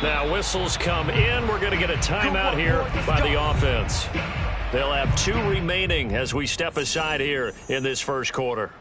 Now whistles come in. We're going to get a timeout here by the offense. They'll have 2 remaining as we step aside here in this first quarter.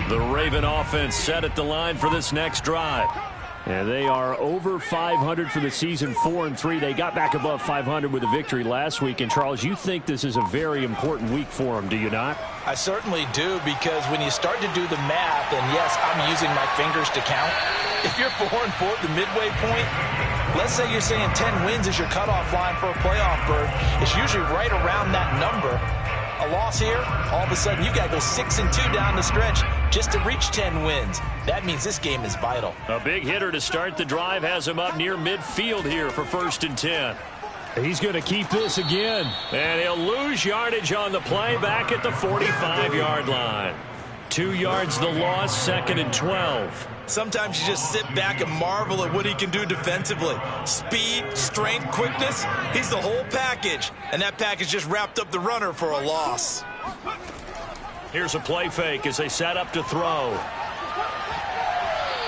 The Raven offense set at the line for this next drive. And they are over 500 for the season, 4-3. They got back above 500 with a victory last week. And, Charles, you think this is a very important week for them, do you not? I certainly do, because when you start to do the math, and yes, I'm using my fingers to count. If you're 4-4 at the midway point, let's say you're saying 10 wins is your cutoff line for a playoff berth. It's usually right around that number. A loss here, all of a sudden you got to go 6-2 down the stretch just to reach 10 wins. That means this game is vital. A big hitter to start the drive has him up near midfield here for 1st and 10. He's going to keep this again. And he'll lose yardage on the play back at the 45-yard line. 2 yards the loss, 2nd and 12. Sometimes you just sit back and marvel at what he can do defensively. Speed, strength, quickness, he's the whole package. And that package just wrapped up the runner for a loss. Here's a play fake as they set up to throw.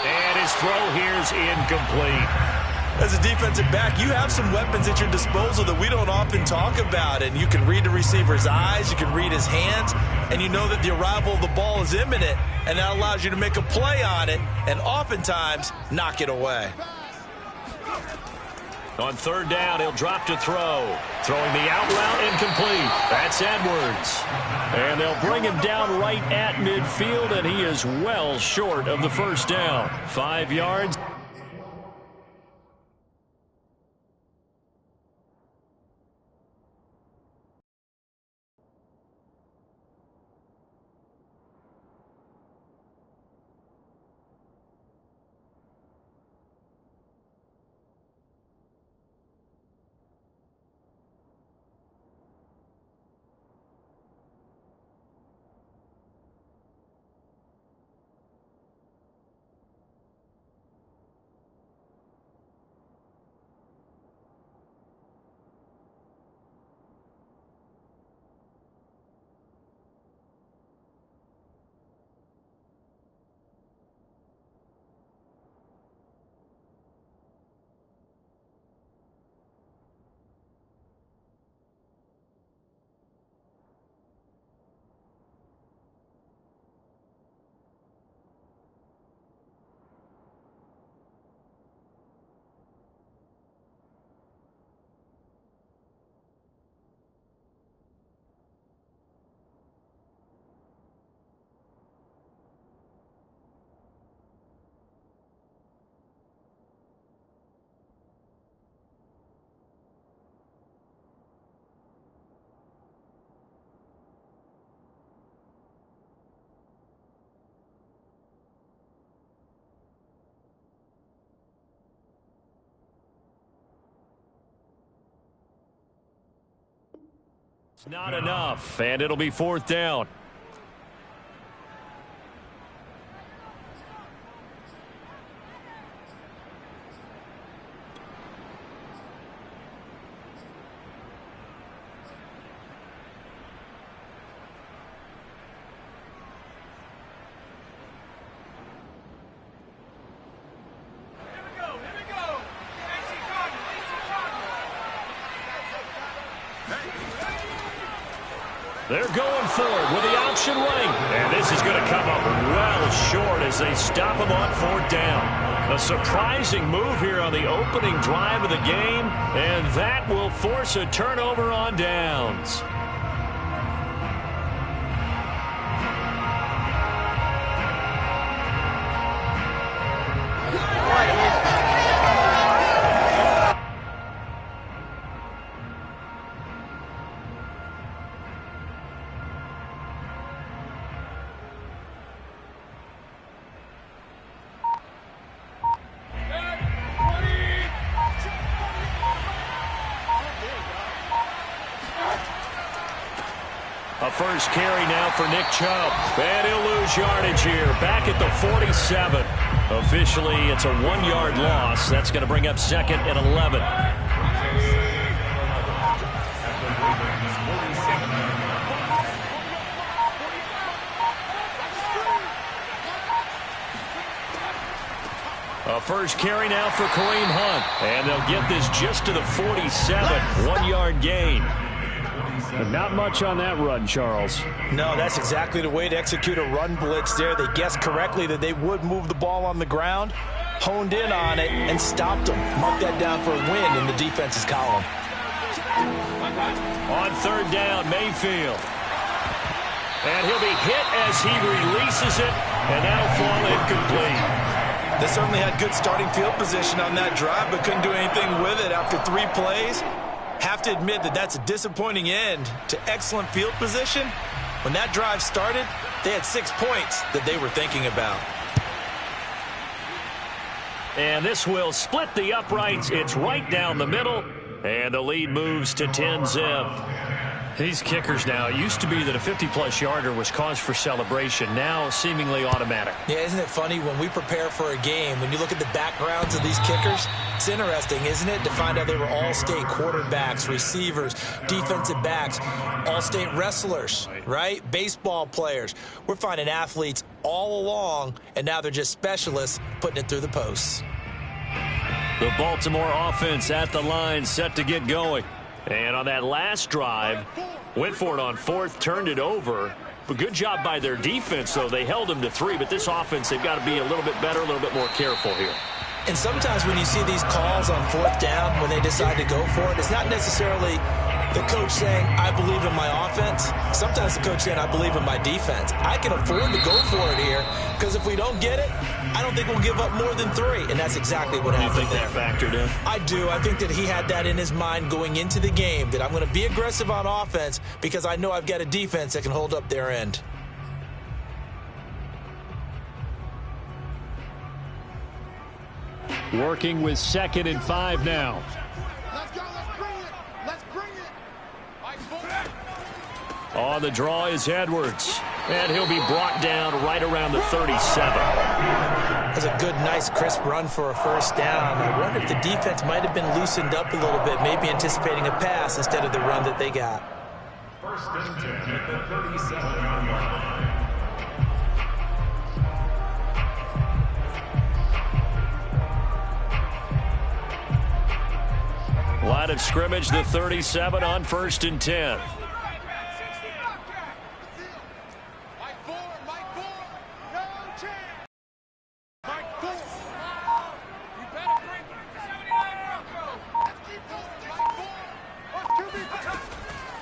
And his throw here's incomplete. As a defensive back, you have some weapons at your disposal that we don't often talk about. And you can read the receiver's eyes, you can read his hands, and you know that the arrival of the ball is imminent. And that allows you to make a play on it and oftentimes knock it away. On 3rd down, he'll drop to throw. Throwing the out route incomplete. That's Edwards. And they'll bring him down right at midfield, and he is well short of the 1st down. 5 yards. Not enough, and it'll be 4th down. They're going forward with the option wing. And this is going to come up well short as they stop him on 4th down. A surprising move here on the opening drive of the game, and that will force a turnover on downs. A first carry now for Nick Chubb. And he'll lose yardage here. Back at the 47. Officially, it's a 1-yard loss. That's going to bring up 2nd and 11. A first carry now for Kareem Hunt. And they'll get this just to the 47. 1-yard gain. But not much on that run, Charles. No, that's exactly the way to execute a run blitz there. They guessed correctly that they would move the ball on the ground, honed in on it, and stopped them. Mark that down for a win in the defense's column. On 3rd down, Mayfield. And he'll be hit as he releases it, and that'll fall incomplete. They certainly had good starting field position on that drive, but couldn't do anything with it after 3 plays. Have to admit that that's a disappointing end to excellent field position. When that drive started, they had 6 points that they were thinking about. And this will split the uprights. It's right down the middle, and the lead moves to 10-zip. These kickers now, it used to be that a 50-plus yarder was cause for celebration. Now seemingly automatic. Yeah, isn't it funny when we prepare for a game, when you look at the backgrounds of these kickers, it's interesting, isn't it, to find out they were all-state quarterbacks, receivers, defensive backs, all-state wrestlers, right? Baseball players. We're finding athletes all along, and now they're just specialists putting it through the posts. The Baltimore offense at the line, set to get going. And on that last drive, went for it on 4th, turned it over. But good job by their defense, though. They held them to 3, but this offense, they've got to be a little bit better, a little bit more careful here. And sometimes when you see these calls on 4th down, when they decide to go for it, it's not necessarily the coach saying, I believe in my offense. Sometimes the coach saying, I believe in my defense. I can afford to go for it here, because if we don't get it, I don't think we'll give up more than 3. And that's exactly what happened there. You think that factored in? I do. I think that he had that in his mind going into the game, that I'm going to be aggressive on offense because I know I've got a defense that can hold up their end. Working with 2nd and 5 now. Let's go. Let's bring it. Let's bring it. On the draw is Edwards. And he'll be brought down right around the 37. That's a good, nice, crisp run for a first down. I wonder if the defense might have been loosened up a little bit, maybe anticipating a pass instead of the run that they got. First and 10 at the 37-yard line. Line of scrimmage, the 37 on 1st and 10.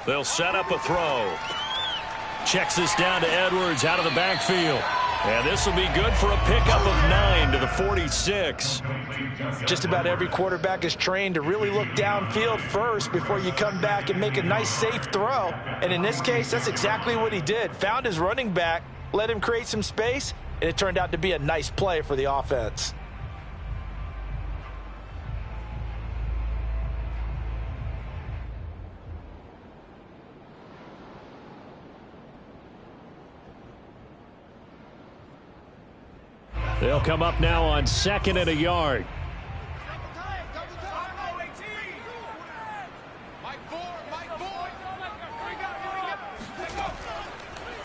They'll set up a throw. Checks this down to Edwards out of the backfield. And this will be good for a pickup of 9 to the 46. Just about every quarterback is trained to really look downfield first before you come back and make a nice, safe throw. And in this case, that's exactly what he did. Found his running back, let him create some space, and it turned out to be a nice play for the offense. They'll come up now on 2nd and a yard.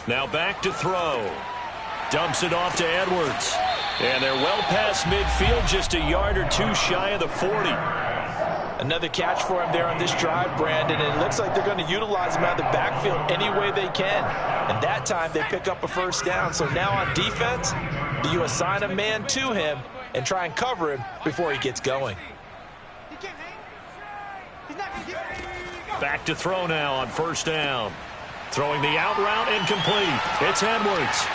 Now back to throw. Dumps it off to Edwards. And they're well past midfield, just a yard or 2 shy of the 40. Another catch for him there on this drive, Brandon, and it looks like they're going to utilize him out of the backfield any way they can. And that time they pick up a first down. So now on defense, do you assign a man to him and try and cover him before he gets going? Back to throw now on 1st down. Throwing the out route incomplete. It's Edwards.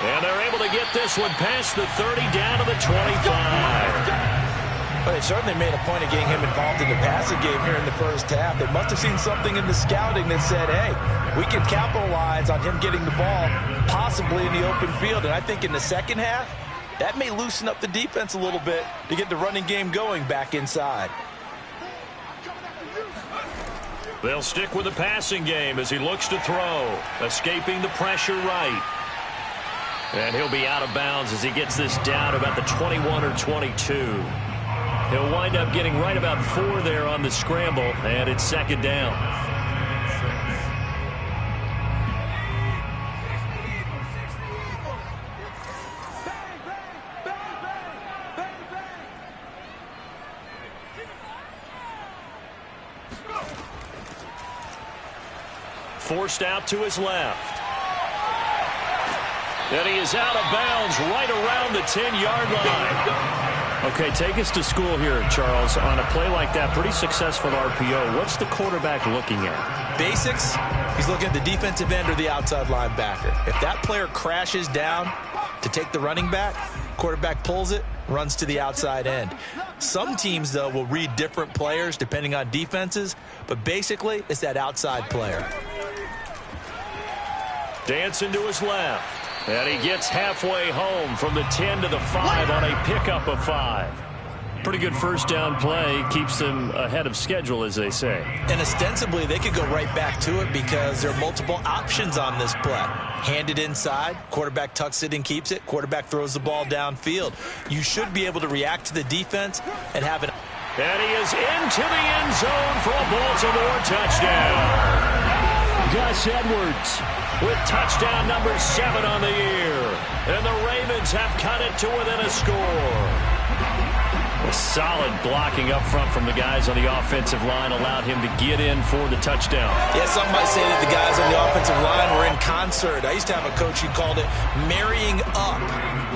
And they're able to get this one past the 30 down to the 25. But they certainly made a point of getting him involved in the passing game here in the first half. They must have seen something in the scouting that said, hey, we can capitalize on him getting the ball possibly in the open field. And I think in the second half, that may loosen up the defense a little bit to get the running game going back inside. They'll stick with the passing game as he looks to throw, escaping the pressure right. And he'll be out of bounds as he gets this down about the 21 or 22. He'll wind up getting right about 4 there on the scramble, and it's second down. Forced out to his left. And he is out of bounds right around the 10-yard line. Okay, take us to school here, Charles. On a play like that, pretty successful RPO. What's the quarterback looking at? Basics, he's looking at the defensive end or the outside linebacker. If that player crashes down to take the running back, quarterback pulls it, runs to the outside end. Some teams, though, will read different players depending on defenses, but basically it's that outside player. Dancing to his left. And he gets halfway home from the 10 to the 5 on a pickup of 5. Pretty good first down play. Keeps them ahead of schedule, as they say. And ostensibly, they could go right back to it because there are multiple options on this play. Hand it inside. Quarterback tucks it and keeps it. Quarterback throws the ball downfield. You should be able to react to the defense and have it. And he is into the end zone for a Baltimore touchdown. Gus Edwards with touchdown number 7 on the year. And the Ravens have cut it to within a score. A solid blocking up front from the guys on the offensive line allowed him to get in for the touchdown. Yeah, some might say that the guys on the offensive line were in concert. I used to have a coach who called it marrying up,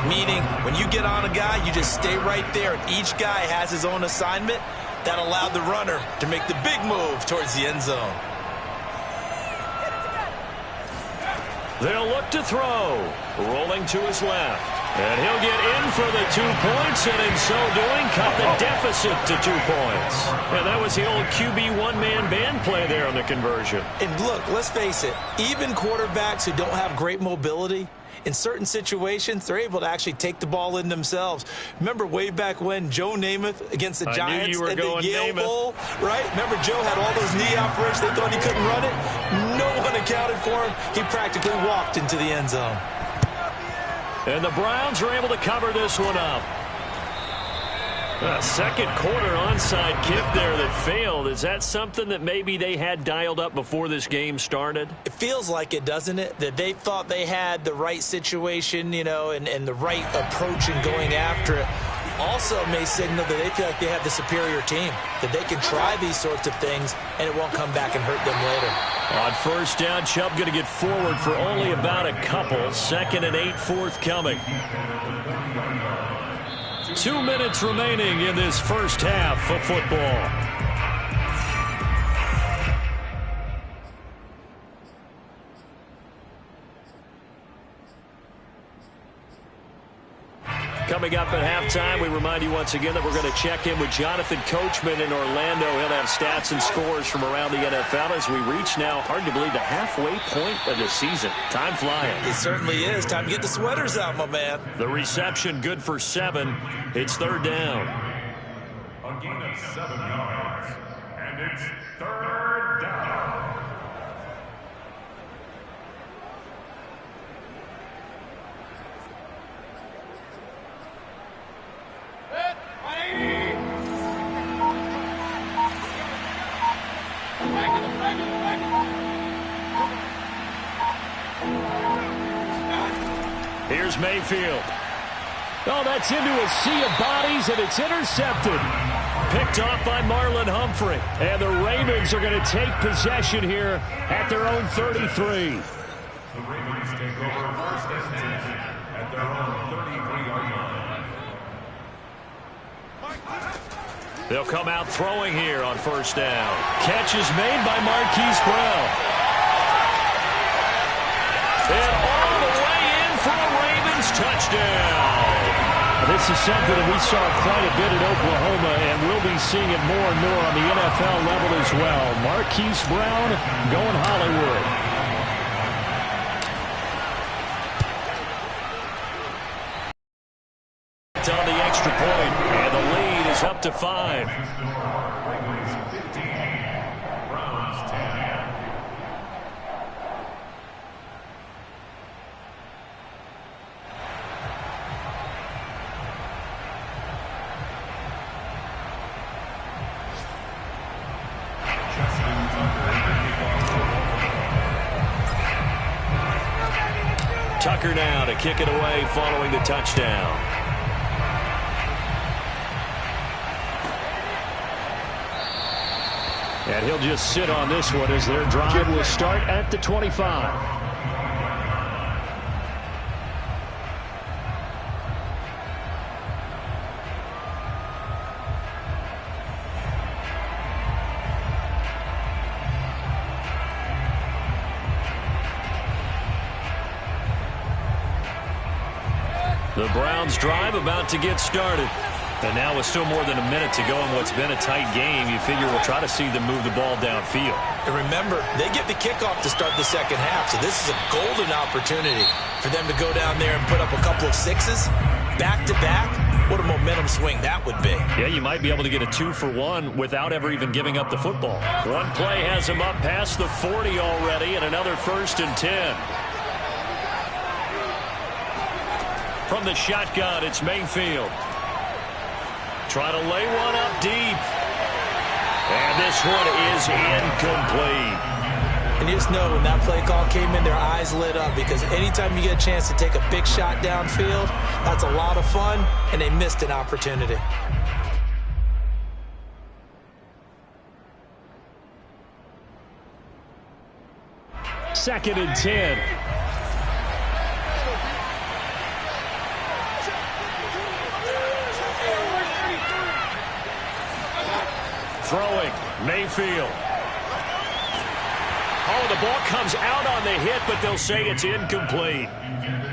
meaning when you get on a guy, you just stay right there, and each guy has his own assignment. That allowed the runner to make the big move towards the end zone. They'll look to throw. Rolling to his left. And he'll get in for the 2 points, and in so doing, cut the deficit to 2 points. And that was the old QB one-man band play there on the conversion. And look, let's face it, even quarterbacks who don't have great mobility, in certain situations, they're able to actually take the ball in themselves. Remember way back when Joe Namath against the Giants at the Yale Bowl, right? Remember Joe had all those knee operations. They thought he couldn't run it. No one accounted for him. He practically walked into the end zone. And the Browns are able to cover this one up. A second quarter onside kick there that failed. Is that something that maybe they had dialed up before this game started? It feels like it, doesn't it? That they thought they had the right situation, you know, and the right approach in going after it. Also may signal that they feel like they have the superior team, that they can try these sorts of things and it won't come back and hurt them later. On first down, Chubb going to get forward for only about a couple. 2nd and 8 forthcoming. 2 minutes remaining in this first half of football. Coming up at halftime, we remind you once again that we're going to check in with Jonathan Coachman in Orlando. He'll have stats and scores from around the NFL as we reach now, hard to believe, the halfway point of the season. Time flying. It certainly is. Time to get the sweaters out, my man. The reception good for 7. It's 3rd down. A gain of 7 yards. And it's 3rd down. Here's Mayfield. Oh, that's into a sea of bodies, and it's intercepted. Picked off by Marlon Humphrey. And the Ravens are going to take possession here at their own 33. The Ravens take over 1st and 10 at their own 33-yard line. They'll come out throwing here on 1st down. Catch is made by Marquise Brown. And all the way in for a Ravens touchdown. This is something that we saw quite a bit at Oklahoma, and we'll be seeing it more and more on the NFL level as well. Marquise Brown going Hollywood. It's on the extra point, and the lead is up to 5. Ravens 15, Browns 10. Tucker now to kick it away following the touchdown. And he'll just sit on this one as their drive will start at the 25. The Browns drive about to get started. And now with still more than a minute to go in what's been a tight game, you figure we'll try to see them move the ball downfield. And remember, they get the kickoff to start the second half, so this is a golden opportunity for them to go down there and put up a couple of sixes back-to-back. What a momentum swing that would be. Yeah, you might be able to get a 2-for-1 without ever even giving up the football. One play has them up past the 40 already, and another 1st and 10. From the shotgun, it's Mayfield. Try to lay one up deep. And this one is incomplete. And you just know when that play call came in, their eyes lit up, because anytime you get a chance to take a big shot downfield, that's a lot of fun, and they missed an opportunity. Second and 10. Throwing, Mayfield. Oh, the ball comes out on the hit, but they'll say it's incomplete.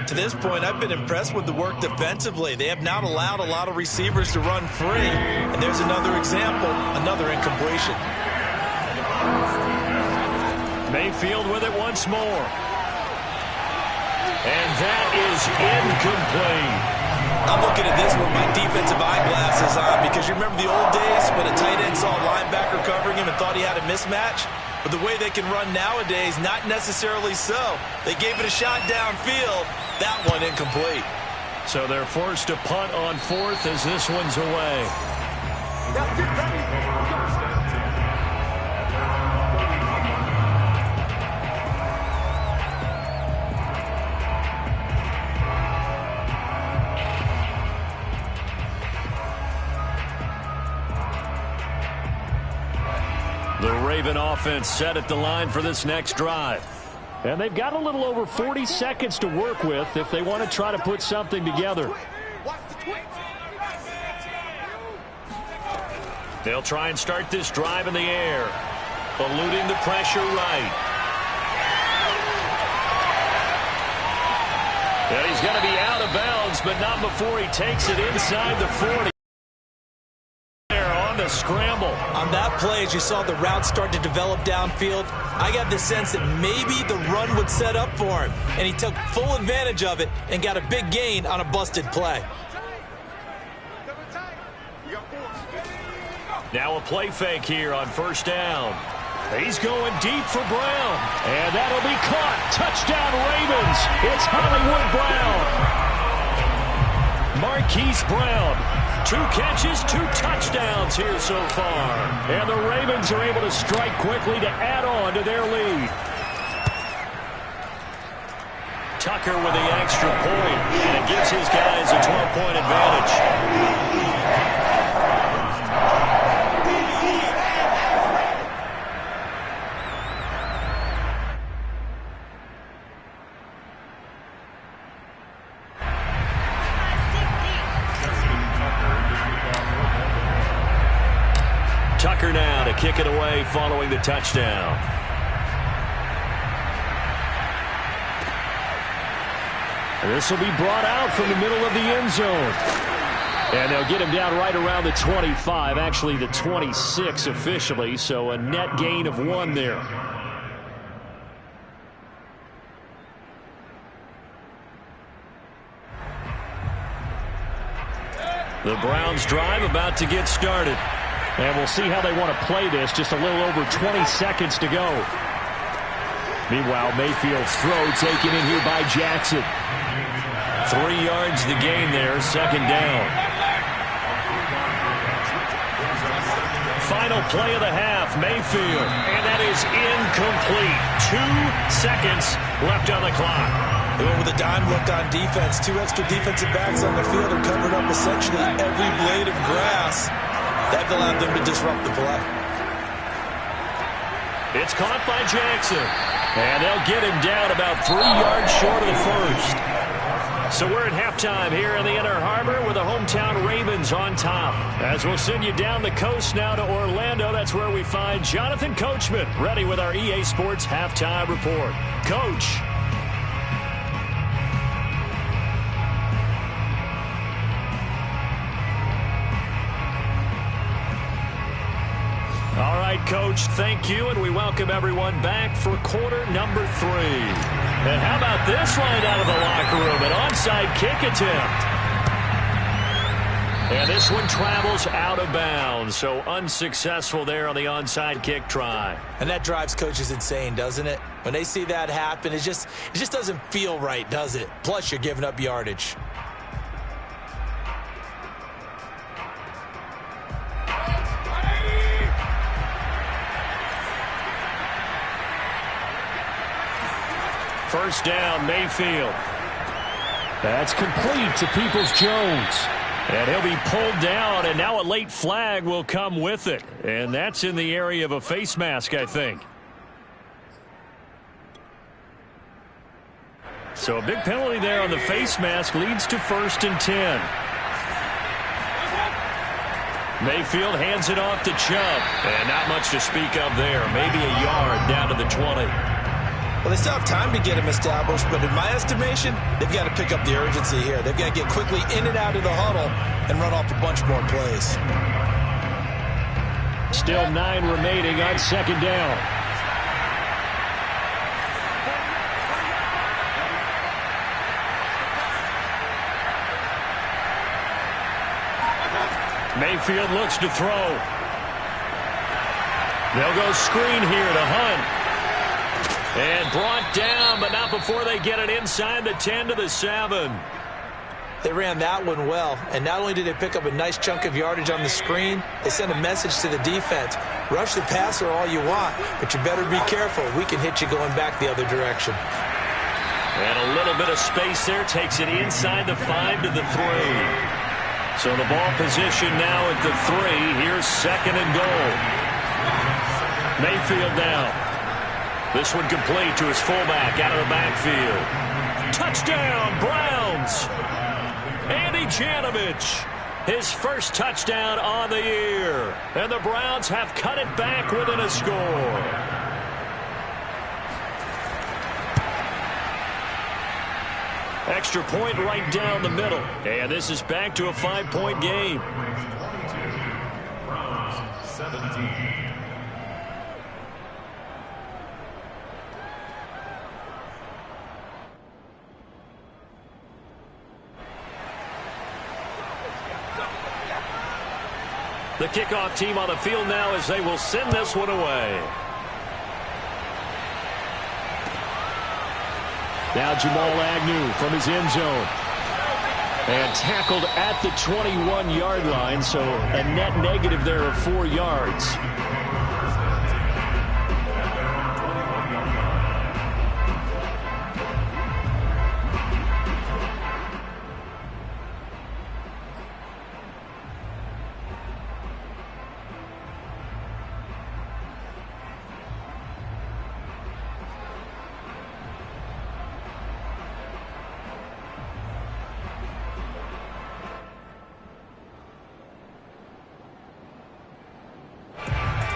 To this point, I've been impressed with the work defensively. They have not allowed a lot of receivers to run free. And there's another example, another incompletion. Mayfield with it once more. And that is incomplete. I'm looking at this with my defensive eyeglasses on, because you remember the old days when a tight end saw a linebacker covering him and thought he had a mismatch? But the way they can run nowadays, not necessarily so. They gave it a shot downfield. That one incomplete. So they're forced to punt on 4th as this one's away. The Raven offense set at the line for this next drive. And they've got a little over 40 seconds to work with if they want to try to put something together. They'll try and start this drive in the air, eluding the pressure right. And he's going to be out of bounds, but not before he takes it inside the 40. The scramble. On that play, as you saw the route start to develop downfield, I got the sense that maybe the run would set up for him, and he took full advantage of it and got a big gain on a busted play. Now a play fake here on 1st down. He's going deep for Brown, and that'll be caught. Touchdown Ravens. It's Hollywood Brown. Marquise Brown. 2 catches, 2 touchdowns here so far. And the Ravens are able to strike quickly to add on to their lead. Tucker with the extra point, and it gives his guys a 12-point advantage. Tucker now to kick it away following the touchdown. This will be brought out from the middle of the end zone. And they'll get him down right around the 25, actually the 26 officially, so a net gain of 1 there. The Browns drive about to get started. And we'll see how they want to play this. Just a little over 20 seconds to go. Meanwhile, Mayfield's throw taken in here by Jackson. 3 yards the gain there, 2nd down. final play of the half. Mayfield. And that is incomplete. 2 seconds left on the clock. They went with a dime look on defense. 2 extra defensive backs on the field and covered up essentially every blade of grass. That allowed them to disrupt the play. It's caught by Jackson. And they'll get him down about 3 yards short of the first. So we're at halftime here in the Inner Harbor with the hometown Ravens on top. As we'll send you down the coast now to Orlando, that's where we find Jonathan Coachman ready with our EA Sports halftime report. Coach. All right, Coach, thank you, and we welcome everyone back for quarter number 3. And how about this line out of the locker room? An onside kick attempt. And this one travels out of bounds, so unsuccessful there on the onside kick try. And that drives coaches insane, doesn't it? When they see that happen, it just doesn't feel right, does it? Plus, you're giving up yardage. First down, Mayfield. That's complete to Peoples-Jones. And he'll be pulled down, and now a late flag will come with it. And that's in the area of a face mask, I think. So a big penalty there on the face mask leads to 1st and 10. Mayfield hands it off to Chubb. And not much to speak of there. Maybe a yard down to the 20. Well, they still have time to get him established, but in my estimation, they've got to pick up the urgency here. They've got to get quickly in and out of the huddle and run off a bunch more plays. Still 9 remaining on 2nd down. Mayfield looks to throw. They'll go screen here to Hunt. And brought down, but not before they get it inside the 10 to the 7. They ran that one well, and not only did they pick up a nice chunk of yardage on the screen, they sent a message to the defense. Rush the passer all you want, but you better be careful. We can hit you going back the other direction. And a little bit of space there takes it inside the 5 to the 3. So the ball position now at the 3. Here's 2nd and goal. Mayfield now. This one complete to his fullback out of the backfield. Touchdown, Browns! Andy Janovich, his first touchdown on the year. And the Browns have cut it back within a score. Extra point right down the middle. And this is back to a 5-point game. Browns 17. The kickoff team on the field now as they will send this one away. Now Jamal Agnew from his end zone. And tackled at the 21-yard line, so a net negative there of 4 yards.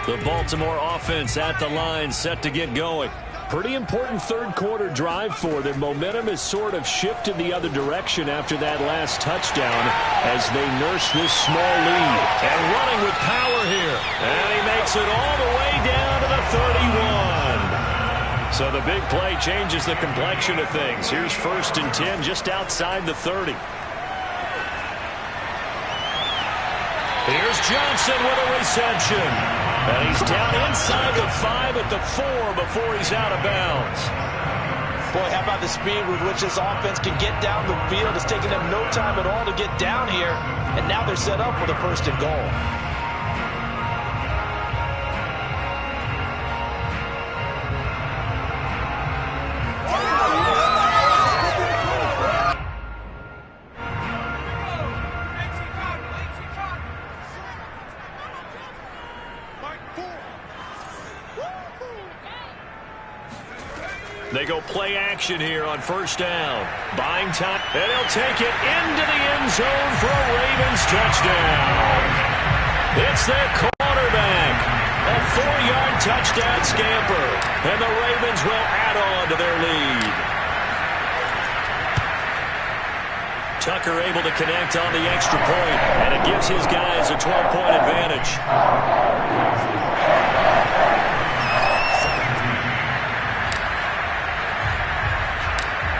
The Baltimore offense at the line, set to get going. Pretty important third quarter drive for them. Momentum has sort of shifted the other direction after that last touchdown as they nurse this small lead. And running with power here. And he makes it all the way down to the 31. So the big play changes the complexion of things. Here's 1st and 10 just outside the 30. Here's Johnson with a reception. And he's down inside the 5 at the 4 before he's out of bounds. Boy, how about the speed with which this offense can get down the field? It's taken them no time at all to get down here. And now they're set up with a 1st and goal. go play action here on first down. Buying time, and he'll take it into the end zone for a Ravens touchdown. It's their quarterback. A 4-yard touchdown scamper. And the Ravens will add on to their lead. Tucker able to connect on the extra point, and it gives his guys a 12-point advantage.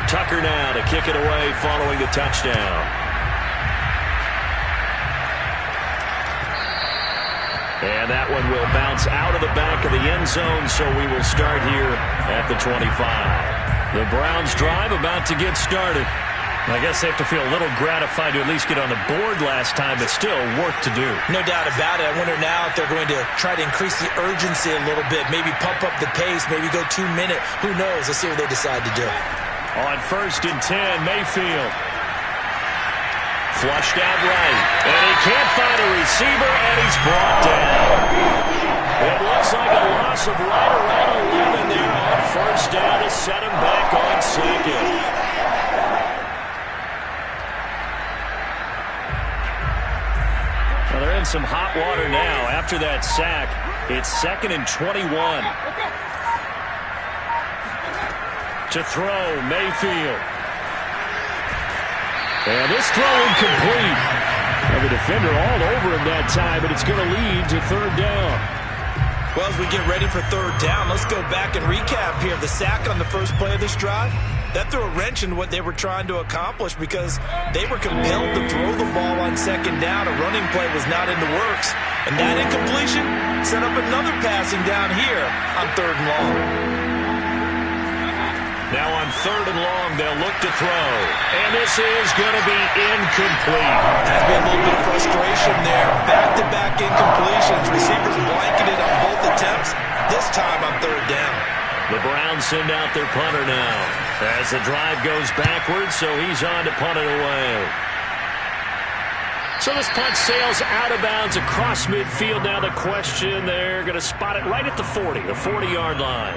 Tucker now to kick it away following the touchdown. And that one will bounce out of the back of the end zone, so we will start here at the 25. The Browns drive about to get started. I guess they have to feel a little gratified to at least get on the board last time, but still work to do. No doubt about it. I wonder now if they're going to try to increase the urgency a little bit, maybe pump up the pace, maybe go 2 minute. Who knows? Let's see what they decide to do. On first and 10, Mayfield. Flushed out right. And he can't find a receiver, and he's brought down. It looks like a loss of right around 11 there on first down to set him back on second. Well, they're in some hot water now. After that sack, it's 2nd and 21. To throw, Mayfield. And this throw incomplete. Well, the defender all over him that time, but it's going to lead to 3rd down. Well, as we get ready for 3rd down, let's go back and recap here. The sack on the first play of this drive, that threw a wrench in what they were trying to accomplish because they were compelled to throw the ball on 2nd down. A running play was not in the works. And that incompletion set up another passing down here on 3rd and long. Now on 3rd and long, they'll look to throw. And this is going to be incomplete. Has been a little bit of frustration there. Back-to-back incompletions. Receivers blanketed on both attempts. This time on 3rd down. The Browns send out their punter now as the drive goes backwards, so he's on to punt it away. So this punt sails out of bounds across midfield. Now the question, they're going to spot it right at the 40, the 40-yard line.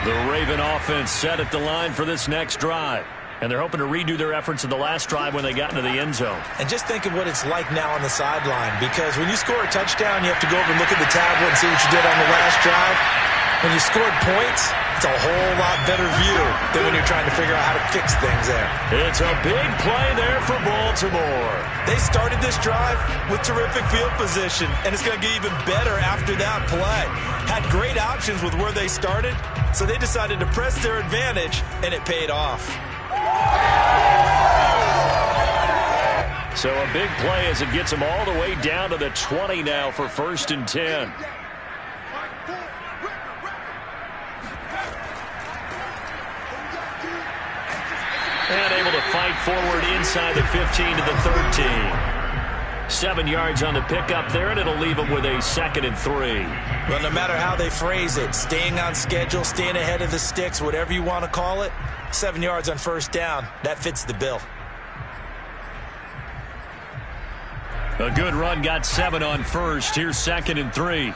The Raven offense set at the line for this next drive. And they're hoping to redo their efforts in the last drive when they got into the end zone. And just think of what it's like now on the sideline, because when you score a touchdown, you have to go over and look at the tablet and see what you did on the last drive. When you scored points, it's a whole lot better view than when you're trying to figure out how to fix things there. It's a big play there for Baltimore. They started this drive with terrific field position, and it's going to get even better after that play. Had great options with where they started, so they decided to press their advantage, and it paid off. So a big play as it gets them all the way down to the 20 now for 1st and 10. And able to fight forward inside the 15 to the 13. 7 yards on the pickup there, and it'll leave them with a 2nd and 3. Well, no matter how they phrase it, staying on schedule, staying ahead of the sticks, whatever you want to call it, 7 yards on first down, that fits the bill. A good run got 7 on first. Here's 2nd and 3.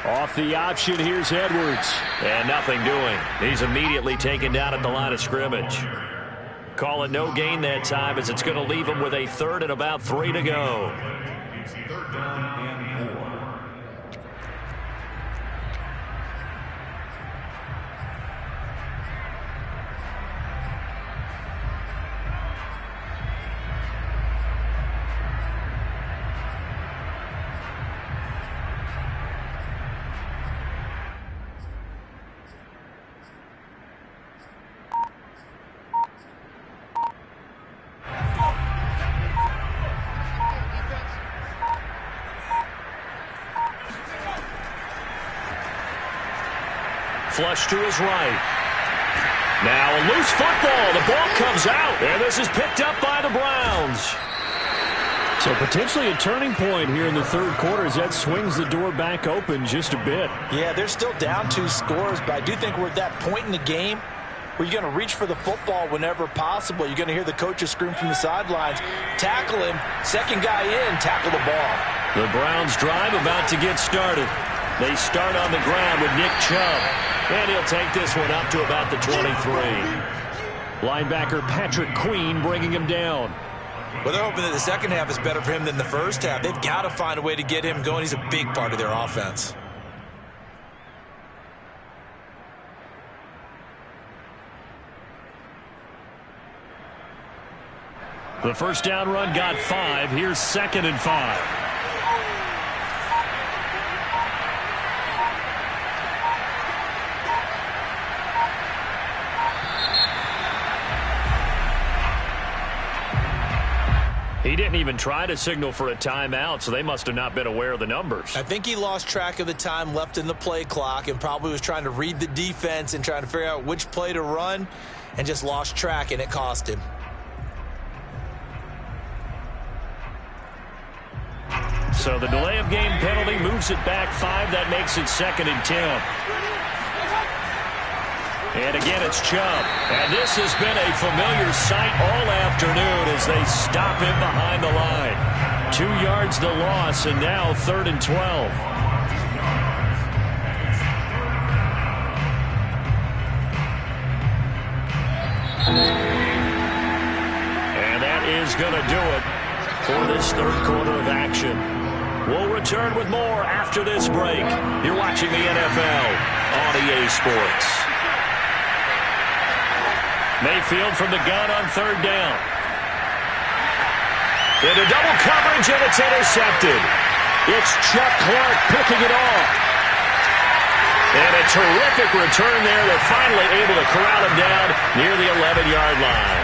Off the option, here's Edwards. And nothing doing. He's immediately taken down at the line of scrimmage. Call it no gain that time, as it's going to leave him with a 3rd and about 3 to go. It's 3rd down and 4. Flush to his right. Now a loose football. The ball comes out, and this is picked up by the Browns. So potentially a turning point here in the third quarter as that swings the door back open just a bit. Yeah, they're still down 2 scores, but I do think we're at that point in the game where you're going to reach for the football whenever possible. You're going to hear the coaches scream from the sidelines, tackle him, second guy in, tackle the ball. The Browns drive about to get started. They start on the ground with Nick Chubb, and he'll take this one up to about the 23. Linebacker Patrick Queen bringing him down. Well, they're hoping that the second half is better for him than the first half. They've got to find a way to get him going. He's a big part of their offense. The first down run got 5. Here's 2nd and 5. He didn't even try to signal for a timeout, so they must have not been aware of the numbers. I think he lost track of the time left in the play clock and probably was trying to read the defense and trying to figure out which play to run and just lost track, and it cost him. So the delay of game penalty moves it back 5. That makes it 2nd and 10. And again, it's Chubb. And this has been a familiar sight all afternoon as they stop him behind the line. 2 yards the loss, and now 3rd and 12. And that is going to do it for this third quarter of action. We'll return with more after this break. You're watching the NFL on EA Sports. Mayfield from the gun on 3rd down. Into double coverage, and it's intercepted. It's Chuck Clark picking it off. And a terrific return there. They're finally able to corral him down near the 11-yard line.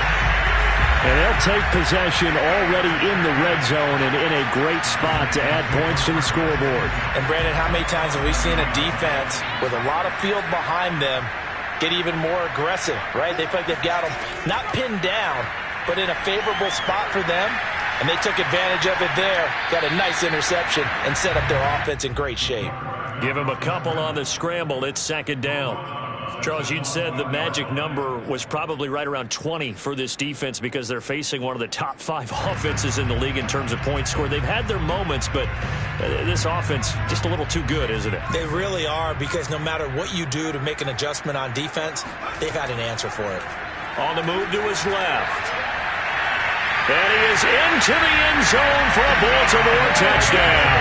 And they'll take possession already in the red zone and in a great spot to add points to the scoreboard. And, Brandon, how many times have we seen a defense with a lot of field behind them get even more aggressive, right? They feel like they've got them not pinned down, but in a favorable spot for them, and they took advantage of it there, got a nice interception, and set up their offense in great shape. Give him a couple on the scramble. It's 2nd down. Charles, you'd said the magic number was probably right around 20 for this defense because they're facing one of the top 5 offenses in the league in terms of points scored. They've had their moments, but this offense just a little too good, isn't it? They really are, because no matter what you do to make an adjustment on defense, they've had an answer for it. On the move to his left. And he is into the end zone for a Baltimore touchdown.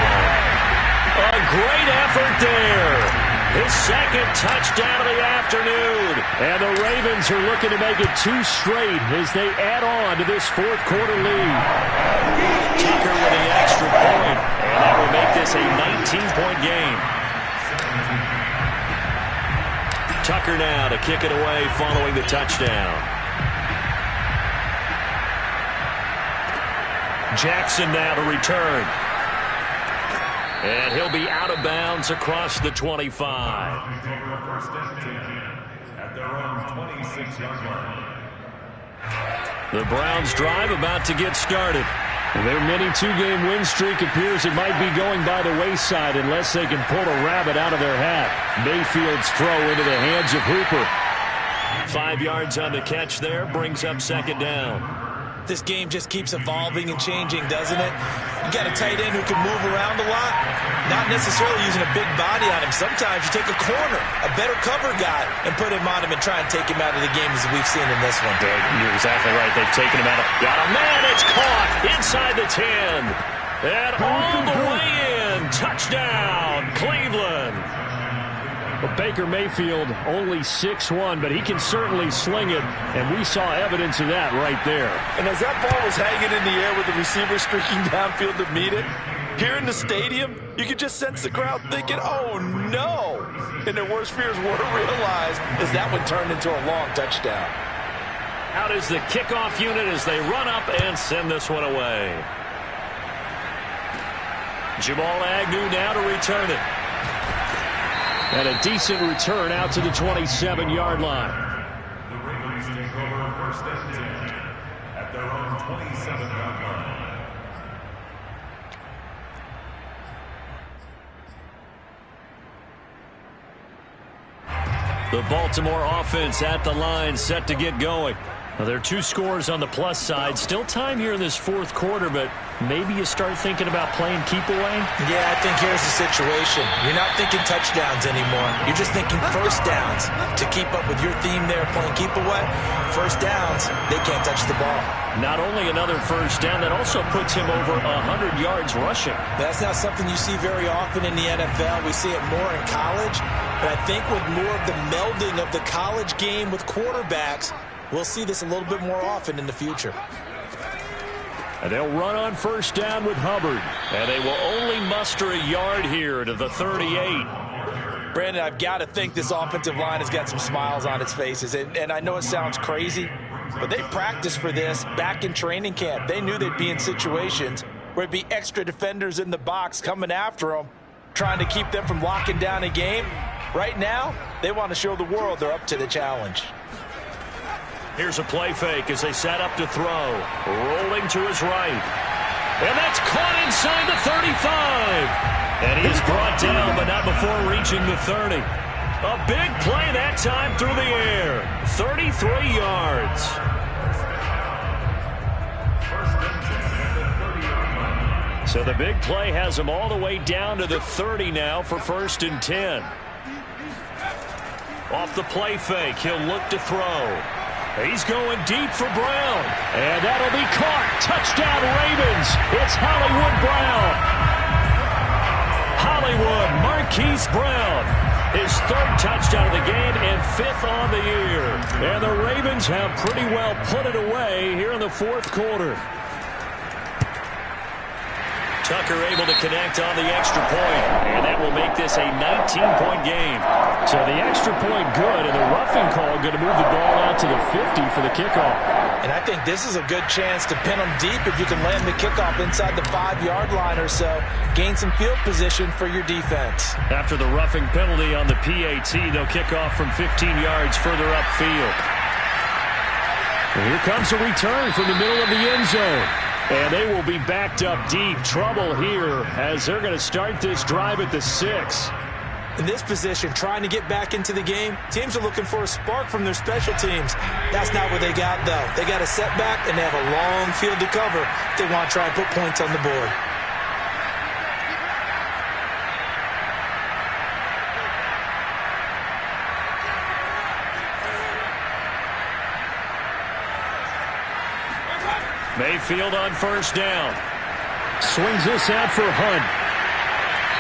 A great effort there. His 2nd touchdown of the afternoon. And the Ravens are looking to make it 2 straight as they add on to this 4th quarter lead. Tucker with the extra point. And that will make this a 19-point game. Tucker now to kick it away following the touchdown. Jackson now to return. And he'll be out of bounds across the 25. The Browns drive about to get started. Their mini 2-game win streak appears it might be going by the wayside unless they can pull a rabbit out of their hat. Mayfield's throw into the hands of Hooper. 5 yards on the catch there, brings up 2nd down. This game just keeps evolving and changing, doesn't it? You got a tight end who can move around a lot, not necessarily using a big body on him. Sometimes you take a corner, a better cover guy, and put him on him and try and take him out of the game as we've seen in this one. You're exactly right. They've taken him out. Got a man. It's caught inside the 10. And all the way in. Touchdown, Cleveland. Well, Baker Mayfield only 6'1", but he can certainly sling it, and we saw evidence of that right there. And as that ball was hanging in the air with the receiver streaking downfield to meet it, here in the stadium, you could just sense the crowd thinking, oh, no. And their worst fears were realized as that one turned into a long touchdown. Out is the kickoff unit as they run up and send this one away. Jamal Agnew now to return it. And a decent return out to the 27-yard line. first and 10 at their own 27-yard line. The Baltimore offense at the line, set to get going. Well, there are 2 scores on the plus side. Still time here in this fourth quarter, but maybe you start thinking about playing keep away? Yeah, I think here's the situation. You're not thinking touchdowns anymore. You're just thinking first downs. To keep up with your theme there, playing keep away, first downs, they can't touch the ball. Not only another first down, that also puts him over 100 yards rushing. That's not something you see very often in the NFL. We see it more in college. But I think with more of the melding of the college game with quarterbacks, we'll see this a little bit more often in the future. And they'll run on first down with Hubbard. And they will only muster a yard here to the 38. Brandon, I've got to think this offensive line has got some smiles on its faces. And I know it sounds crazy, but they practiced for this back in training camp. They knew they'd be in situations where it'd be extra defenders in the box coming after them, trying to keep them from locking down a game. Right now, they want to show the world they're up to the challenge. Here's a play fake as they set up to throw. Rolling to his right. And that's caught inside the 35. And he is brought down, but not before reaching the 30. A big play that time through the air. 33 yards. So the big play has him all the way down to the 30 now for first and 10. Off the play fake, he'll look to throw. He's going deep for Brown. And that'll be caught. Touchdown Ravens. It's Hollywood Brown. Hollywood Marquise Brown. His 3rd touchdown of the game and 5th on the year. And the Ravens have pretty well put it away here in the 4th quarter. Tucker able to connect on the extra point, and that will make this a 19-point game. So the extra point good, and the roughing call going to move the ball out to the 50 for the kickoff. And I think this is a good chance to pin them deep if you can land the kickoff inside the 5-yard line or so. Gain some field position for your defense. After the roughing penalty on the PAT, they'll kick off from 15 yards further upfield. And here comes a return from the middle of the end zone. And they will be backed up deep. Trouble here as they're going to start this drive at the 6. In this position, trying to get back into the game, teams are looking for a spark from their special teams. That's not what they got, though. They got a setback, and they have a long field to cover if they want to try and put points on the board. Mayfield on first down. Swings this out for Hunt.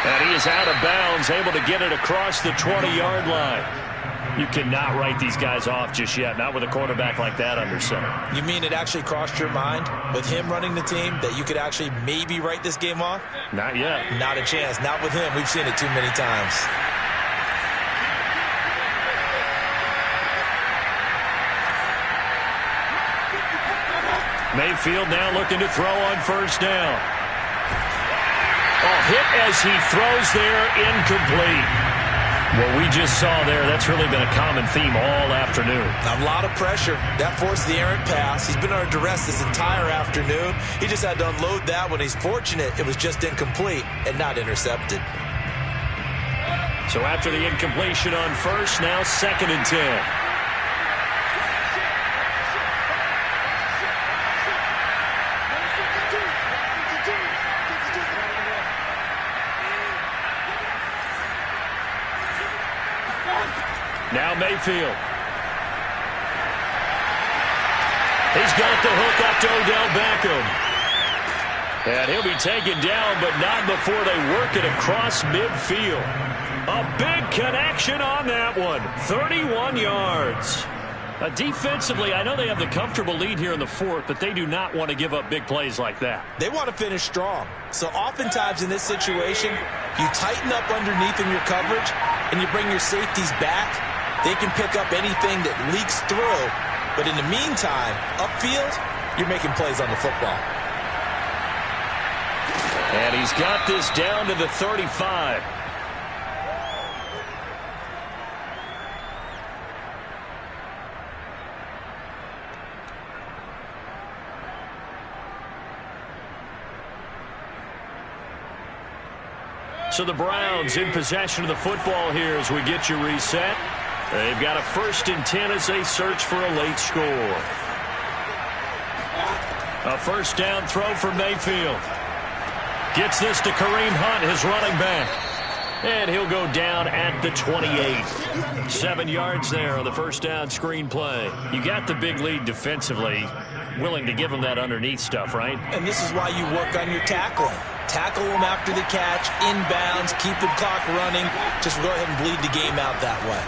And he is out of bounds, able to get it across the 20-yard line. You cannot write these guys off just yet, not with a quarterback like that under center. You mean it actually crossed your mind with him running the team that you could actually maybe write this game off? Not yet. Not a chance. Not with him. We've seen it too many times. Mayfield now looking to throw on first down. Oh, hit as he throws there, incomplete. What we just saw there, that's really been a common theme all afternoon. A lot of pressure. That forced the errant pass. He's been under duress this entire afternoon. He just had to unload that one. He's fortunate it was just incomplete and not intercepted. So after the incompletion on first, now 2nd and 10. Now Mayfield. He's got the hook up to Odell Beckham. And he'll be taken down, but not before they work it across midfield. A big connection on that one. 31 yards. Defensively, I know they have the comfortable lead here in the 4th, but they do not want to give up big plays like that. They want to finish strong. So oftentimes in this situation, you tighten up underneath in your coverage, and you bring your safeties back. They can pick up anything that leaks through. But in the meantime, upfield, you're making plays on the football. And he's got this down to the 35. So the Browns in possession of the football here as we get you reset. They've got a 1st and 10 as they search for a late score. A 1st down throw for Mayfield. Gets this to Kareem Hunt, his running back. And he'll go down at the 28. 7 yards there on the 1st down screen play. You got the big lead defensively. Willing to give him that underneath stuff, right? And this is why you work on your tackling. Tackle them after the catch, inbounds, keep the clock running. Just go ahead and bleed the game out that way.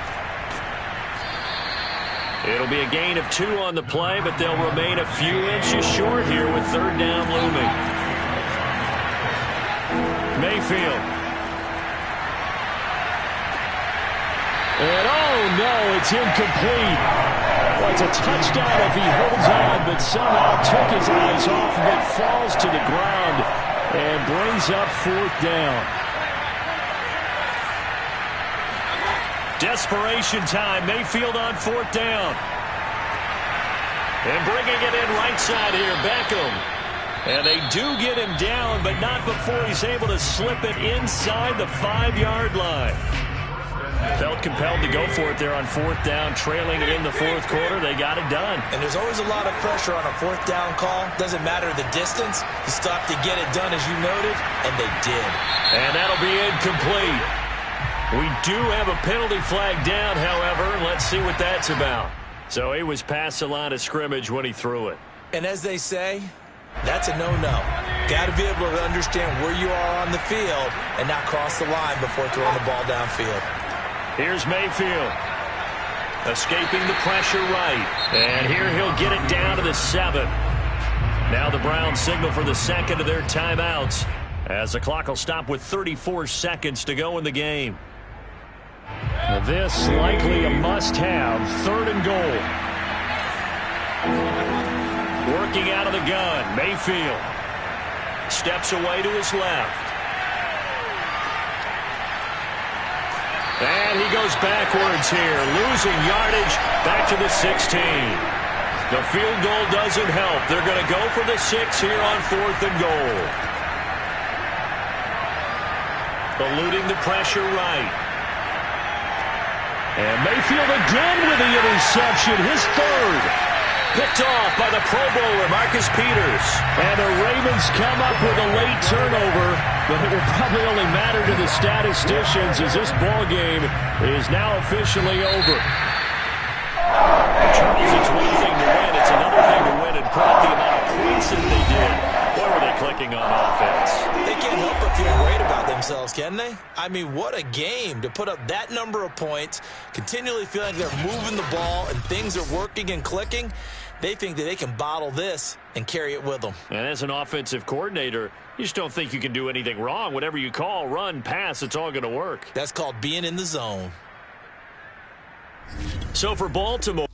It'll be a gain of 2 on the play, but they'll remain a few inches short here with 3rd down looming. Mayfield. And oh no, it's incomplete. Well, it's a touchdown if he holds on, but somehow took his eyes off of it, falls to the ground, and brings up 4th down. Desperation time. Mayfield on 4th down. And bringing it in right side here, Beckham. And they do get him down, but not before he's able to slip it inside the 5-yard line. Felt compelled to go for it there on 4th down, trailing in the 4th quarter. They got it done. And there's always a lot of pressure on a 4th down call. Doesn't matter the distance. You stop to get it done, as you noted, and they did. And that'll be incomplete. We do have a penalty flag down, however. Let's see what that's about. So he was past the line of scrimmage when he threw it. And as they say, that's a no-no. Got to be able to understand where you are on the field and not cross the line before throwing the ball downfield. Here's Mayfield. Escaping the pressure right. And here he'll get it down to the 7. Now the Browns signal for the 2nd of their timeouts, as the clock will stop with 34 seconds to go in the game. This likely a must-have. 3rd and goal. Working out of the gun. Mayfield steps away to his left. And he goes backwards here, losing yardage back to the 16. The field goal doesn't help. They're going to go for the 6 here on 4th and goal. Eluding the pressure right. And Mayfield again with the interception, his 3rd. Picked off by the Pro Bowler, Marcus Peters. And the Ravens come up with a late turnover, but it will probably only matter to the statisticians as this ball game is now officially over. Charles, it's one thing to win, it's another thing to win and put up the amount of points that they did. Boy, were they clicking on offense. They can't help but feel great about themselves, can they? I mean, what a game to put up that number of points, continually feeling they're moving the ball and things are working and clicking. They think that they can bottle this and carry it with them. And as an offensive coordinator, you just don't think you can do anything wrong. Whatever you call, run, pass, it's all going to work. That's called being in the zone. So for Baltimore,